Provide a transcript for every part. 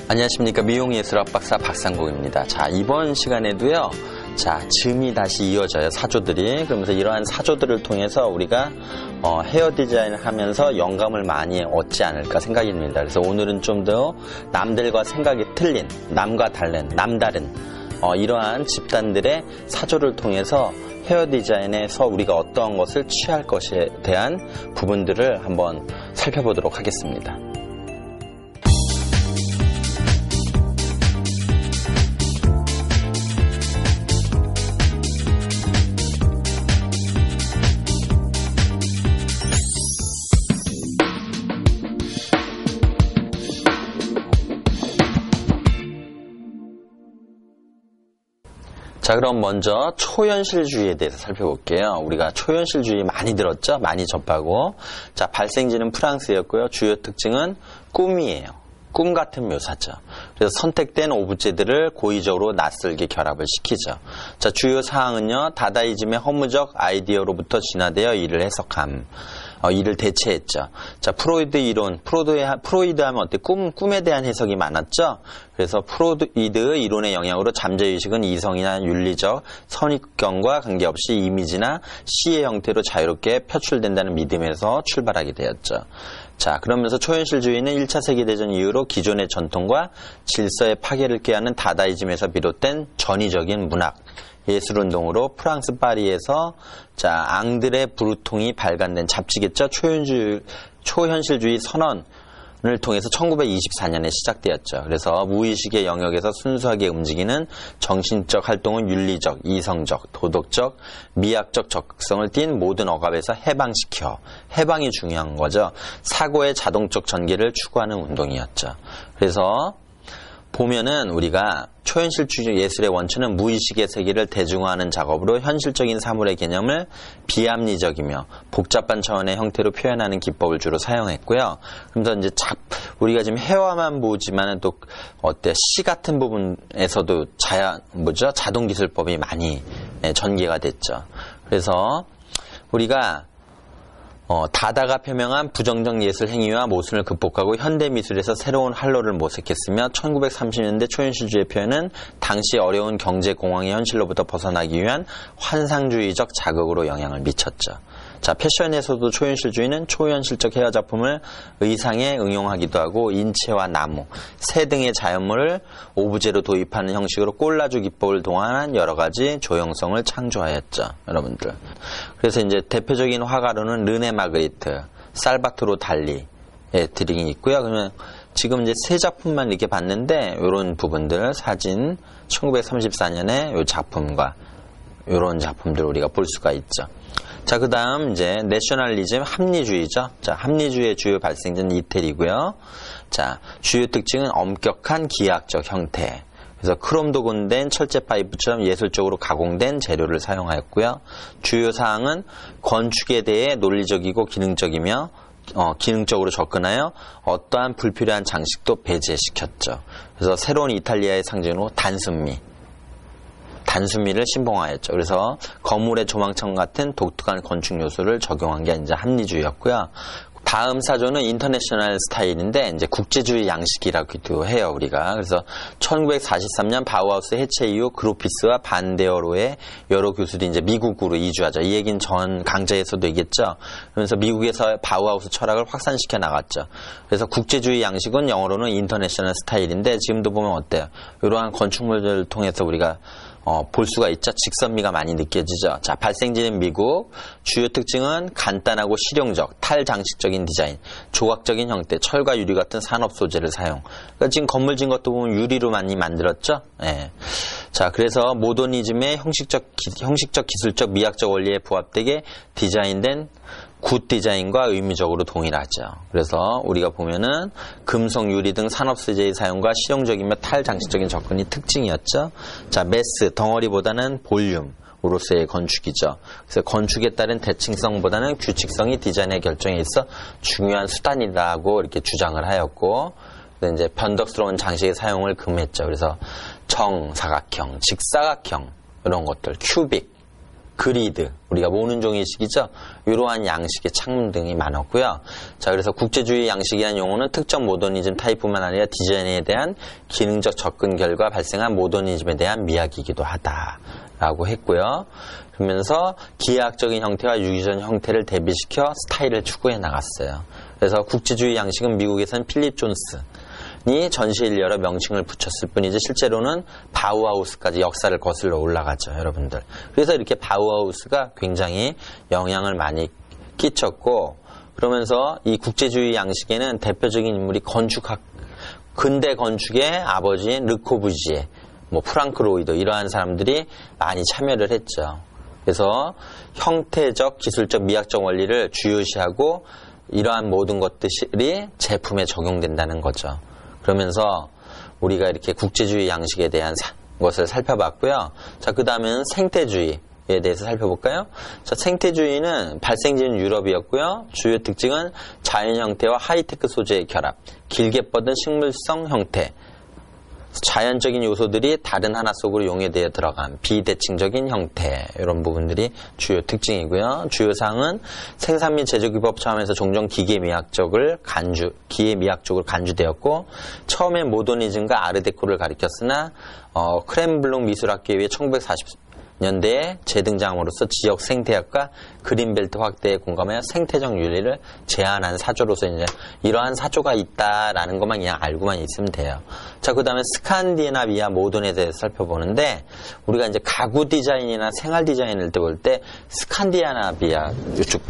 안녕하십니까. 미용예술학 박사 박상국입니다. 자, 이번 시간에도요. 자, 즈음이 다시 이어져요. 사조들이. 그러면서 이러한 사조들을 통해서 우리가 헤어 디자인을 하면서 영감을 많이 얻지 않을까 생각입니다. 그래서 오늘은 좀 더 남들과 생각이 틀린, 남과 다른, 남다른 이러한 집단들의 사조를 통해서 헤어 디자인에서 우리가 어떠한 것을 취할 것에 대한 부분들을 한번 살펴보도록 하겠습니다. 자, 그럼 먼저 초현실주의에 대해서 살펴볼게요. 우리가 초현실주의 많이 들었죠? 많이 접하고. 자, 발생지는 프랑스였고요. 주요 특징은 꿈이에요. 꿈 같은 묘사죠. 그래서 선택된 오브제들을 고의적으로 낯설게 결합을 시키죠. 자, 주요 사항은요. 다다이즘의 허무적 아이디어로부터 진화되어 이를 해석함. 이를 대체했죠. 자, 프로이드 이론, 프로이드 하면 어때? 꿈에 대한 해석이 많았죠? 그래서 프로이드 이론의 영향으로 잠재의식은 이성이나 윤리적 선입견과 관계없이 이미지나 시의 형태로 자유롭게 표출된다는 믿음에서 출발하게 되었죠. 자, 그러면서 초현실주의는 1차 세계대전 이후로 기존의 전통과 질서의 파괴를 꾀하는 다다이즘에서 비롯된 전위적인 문학, 예술운동으로 프랑스 파리에서 자, 앙드레 브루통이 발간된 잡지겠죠. 초현실주의 선언을 통해서 1924년에 시작되었죠. 그래서 무의식의 영역에서 순수하게 움직이는 정신적 활동은 윤리적, 이성적, 도덕적, 미학적 적극성을 띤 모든 억압에서 해방이 중요한 거죠. 사고의 자동적 전개를 추구하는 운동이었죠. 그래서 보면은 우리가 초현실주의 예술의 원천은 무의식의 세계를 대중화하는 작업으로 현실적인 사물의 개념을 비합리적이며 복잡한 차원의 형태로 표현하는 기법을 주로 사용했고요. 그러면서 이제 우리가 지금 해화만 보지만은 또 시 같은 부분에서도 자동기술법이 많이 전개가 됐죠. 그래서 우리가 다다가 표명한 부정적 예술 행위와 모순을 극복하고 현대 미술에서 새로운 활로를 모색했으며 1930년대 초현실주의 표현은 당시 어려운 경제 공황의 현실로부터 벗어나기 위한 환상주의적 자극으로 영향을 미쳤죠. 자, 패션에서도 초현실주의는 초현실적 헤어 작품을 의상에 응용하기도 하고 인체와 나무, 새 등의 자연물을 오브제로 도입하는 형식으로 꼴라주 기법을 동원한 여러 가지 조형성을 창조하였죠, 여러분들. 그래서 이제 대표적인 화가로는 르네 마그리트, 살바토로 달리의 드링이 있고요. 그러면 지금 이제 세 작품만 이렇게 봤는데 이런 부분들 사진 1934년에 이 작품과 이런 작품들을 우리가 볼 수가 있죠. 자, 그 다음 이제 내셔널리즘 합리주의죠. 자, 합리주의의 주요 발생지는 이태리고요. 자, 주요 특징은 엄격한 기하학적 형태. 그래서 크롬 도금된 철제 파이프처럼 예술적으로 가공된 재료를 사용하였고요. 주요 사항은 건축에 대해 논리적이고 기능적으로 접근하여 어떠한 불필요한 장식도 배제시켰죠. 그래서 새로운 이탈리아의 상징으로 단순미를 신봉하였죠. 그래서 건물의 조망청 같은 독특한 건축 요소를 적용한 게 이제 합리주의였고요. 다음 사조는 인터내셔널 스타일인데 이제 국제주의 양식이라고도 해요, 우리가. 그래서 1943년 바우하우스 해체 이후 그로피스와 반데어로의 여러 교수들이 이제 미국으로 이주하죠. 이 얘기는 전 강좌에서도 얘기했죠. 그러면서 미국에서 바우하우스 철학을 확산시켜 나갔죠. 그래서 국제주의 양식은 영어로는 인터내셔널 스타일인데 지금도 보면 어때요? 이러한 건축물들을 통해서 우리가 볼 수가 있죠. 직선미가 많이 느껴지죠. 자, 발생지는 미국. 주요 특징은 간단하고 실용적, 탈장식적인 디자인, 조각적인 형태, 철과 유리 같은 산업 소재를 사용. 그러니까 지금 건물 진 것도 보면 유리로 많이 만들었죠. 예. 자, 그래서 모더니즘의 형식적, 기술적, 미학적 원리에 부합되게 디자인된 굿 디자인과 의미적으로 동일하죠. 그래서 우리가 보면은 금속, 유리 등 산업 소재의 사용과 실용적이며 탈장식적인 접근이 특징이었죠. 자, 매스, 덩어리보다는 볼륨으로서의 건축이죠. 그래서 건축에 따른 대칭성보다는 규칙성이 디자인의 결정에 있어 중요한 수단이라고 이렇게 주장을 하였고, 이제 변덕스러운 장식의 사용을 금했죠. 그래서 정사각형, 직사각형 이런 것들, 큐빅 그리드, 우리가 모는 종이식이죠. 이러한 양식의 창문 등이 많았고요. 자, 그래서 국제주의 양식이라는 용어는 특정 모더니즘 타입뿐만 아니라 디자인에 대한 기능적 접근 결과 발생한 모더니즘에 대한 미학이기도 하다라고 했고요. 그러면서 기하학적인 형태와 유기적 형태를 대비시켜 스타일을 추구해 나갔어요. 그래서 국제주의 양식은 미국에서는 필립 존슨이 전시를 열어 명칭을 붙였을 뿐이지 실제로는 바우하우스까지 역사를 거슬러 올라가죠, 여러분들. 그래서 이렇게 바우하우스가 굉장히 영향을 많이 끼쳤고, 그러면서 이 국제주의 양식에는 대표적인 인물이 근대 건축의 아버지인 르코부지에, 프랑크 로이드 이러한 사람들이 많이 참여를 했죠. 그래서 형태적, 기술적, 미학적 원리를 주요시하고 이러한 모든 것들이 제품에 적용된다는 거죠. 그러면서 우리가 이렇게 국제주의 양식에 대한 것을 살펴봤고요. 자, 그 다음은 생태주의에 대해서 살펴볼까요? 자, 생태주의는 발생지는 유럽이었고요. 주요 특징은 자연 형태와 하이테크 소재의 결합, 길게 뻗은 식물성 형태, 자연적인 요소들이 다른 하나 속으로 용해되어 들어간 비대칭적인 형태, 이런 부분들이 주요 특징이고요. 주요 사항은 생산 및 제조기법 차원에서 종종 기계미학적으로 간주되었고, 처음에 모더니즘과 아르데코를 가리켰으나 크렘블룩 미술학교에 의해 1940년대에 재등장함으로써 지역 생태학과 그린벨트 확대에 공감하여 생태적 윤리를 제안한 사조로서 이제 이러한 사조가 있다라는 것만 그냥 알고만 있으면 돼요. 자, 그 다음에 스칸디나비아 모던에 대해서 살펴보는데, 우리가 이제 가구 디자인이나 생활 디자인을 볼 때 스칸디나비아 이쪽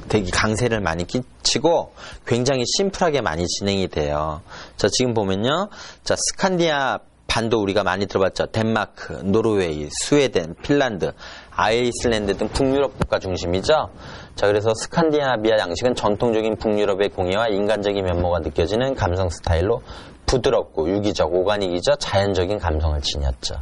되게 강세를 많이 끼치고 굉장히 심플하게 많이 진행이 돼요. 자, 지금 보면요. 자, 스칸디나 반도 우리가 많이 들어봤죠. 덴마크, 노르웨이, 스웨덴, 핀란드, 아이슬란드 등 북유럽 국가 중심이죠. 자, 그래서 스칸디나비아 양식은 전통적인 북유럽의 공예와 인간적인 면모가 느껴지는 감성 스타일로 부드럽고 유기적, 오가닉이죠. 자연적인 감성을 지녔죠.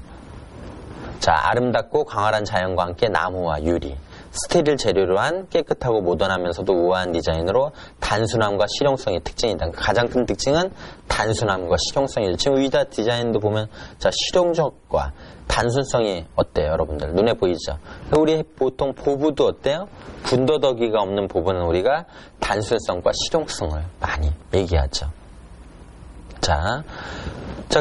자, 아름답고 광활한 자연과 함께 나무와 유리, 스테릴 재료로 한 깨끗하고 모던하면서도 우아한 디자인으로 단순함과 실용성이 특징이다. 가장 큰 특징은 단순함과 실용성이죠. 지금 위다 디자인도 보면, 자, 실용적과 단순성이 어때요, 여러분들? 눈에 보이죠? 우리 보통 보부도 어때요? 군더더기가 없는 보부는 우리가 단순성과 실용성을 많이 얘기하죠. 자,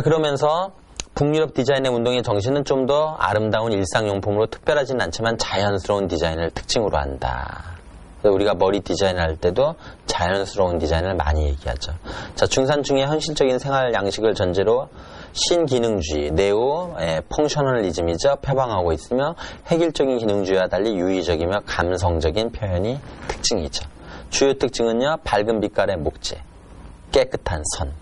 그러면서 북유럽 디자인의 운동의 정신은 좀 더 아름다운 일상용품으로 특별하진 않지만 자연스러운 디자인을 특징으로 한다. 우리가 머리 디자인할 때도 자연스러운 디자인을 많이 얘기하죠. 자, 중산층의 현실적인 생활 양식을 전제로 신기능주의, 네오 펑셔널리즘이죠. 표방하고 있으며 획일적인 기능주의와 달리 유의적이며 감성적인 표현이 특징이죠. 주요 특징은요, 밝은 빛깔의 목재, 깨끗한 선,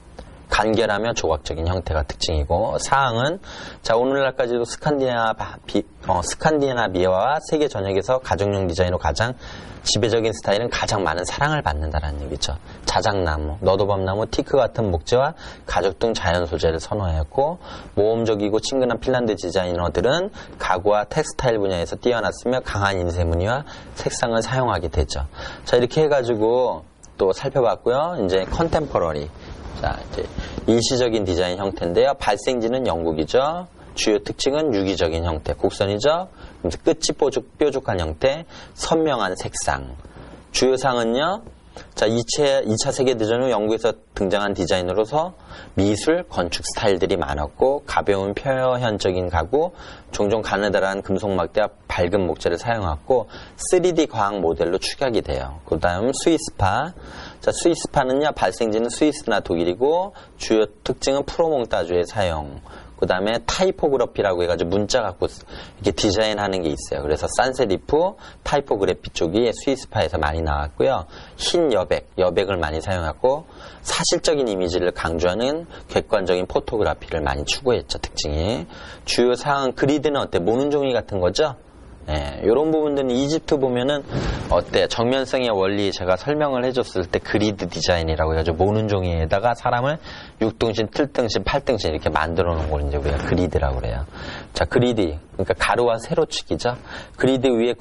간결하며 조각적인 형태가 특징이고, 사항은 자, 오늘날까지도 스칸디나비아와 세계 전역에서 가정용 디자인으로 가장 지배적인 스타일은 가장 많은 사랑을 받는다는 얘기죠. 자작나무, 너도밤나무, 티크 같은 목재와 가죽 등 자연 소재를 선호하였고, 모험적이고 친근한 핀란드 디자이너들은 가구와 텍스타일 분야에서 뛰어났으며 강한 인쇄 무늬와 색상을 사용하게 되죠. 자, 이렇게 해가지고 또 살펴봤고요. 이제 컨템퍼러리. 자, 이제 일시적인 디자인 형태인데요. 발생지는 영국이죠. 주요 특징은 유기적인 형태, 곡선이죠. 끝이 뾰족한 형태, 선명한 색상. 주요 사항은요. 자, 2차 세계대전 후 영국에서 등장한 디자인으로서 미술, 건축 스타일들이 많았고, 가벼운 표현적인 가구, 종종 가느다란 금속 막대와 밝은 목재를 사용했고, 3D 과학 모델로 축약이 돼요. 그 다음 스위스파. 자, 스위스파는요, 발생지는 스위스나 독일이고, 주요 특징은 프로몽타주의 사용. 그 다음에 타이포그래피라고 해가지고 문자 갖고 이렇게 디자인하는 게 있어요. 그래서 산세리프, 타이포그래피 쪽이 스위스파에서 많이 나왔고요. 흰 여백을 많이 사용하고, 사실적인 이미지를 강조하는 객관적인 포토그래피를 많이 추구했죠, 특징이. 주요 사항은 그리드는 어때? 모는 종이 같은 거죠? 네, 이런 부분들은 이집트 보면은 어때? 정면성의 원리 제가 설명을 해줬을 때 그리드 디자인이라고 해가지고 모는 종이에다가 사람을 6등신, 7등신, 8등신 이렇게 만들어 놓은 걸 이제 우리가 그리드라고 그래요. 자, 그리드. 그러니까 가루와 세로축이죠. 그리드 위에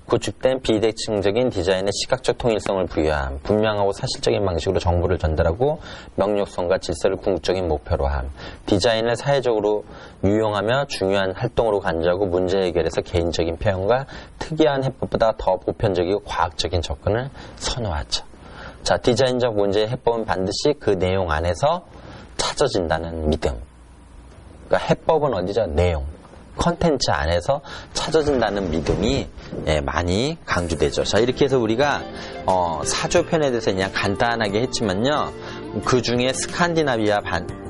구축된 비대칭적인 디자인의 시각적 통일성을 부여함. 분명하고 사실적인 방식으로 정보를 전달하고 명료성과 질서를 궁극적인 목표로 함. 디자인을 사회적으로 유용하며 중요한 활동으로 간주하고 문제 해결에서 개인적인 표현과 특이한 해법보다 더 보편적이고 과학적인 접근을 선호하죠. 자, 디자인적 문제의 해법은 반드시 그 내용 안에서 찾아진다는 믿음. 그러니까 해법은 어디죠? 내용. 컨텐츠 안에서 찾아진다는 믿음이 많이 강조되죠. 자, 이렇게 해서 우리가 사조편에 대해서 그냥 간단하게 했지만요. 그 중에 스칸디나비아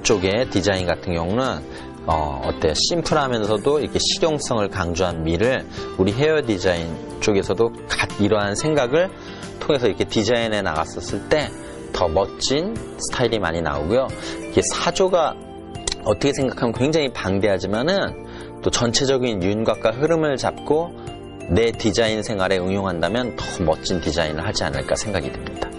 쪽의 디자인 같은 경우는 어때요? 심플하면서도 이렇게 실용성을 강조한 미를 우리 헤어 디자인 쪽에서도 이러한 생각을 통해서 이렇게 디자인해 나갔었을 때 더 멋진 스타일이 많이 나오고요. 이게 사조가 어떻게 생각하면 굉장히 방대하지만은 또 전체적인 윤곽과 흐름을 잡고 내 디자인 생활에 응용한다면 더 멋진 디자인을 하지 않을까 생각이 듭니다.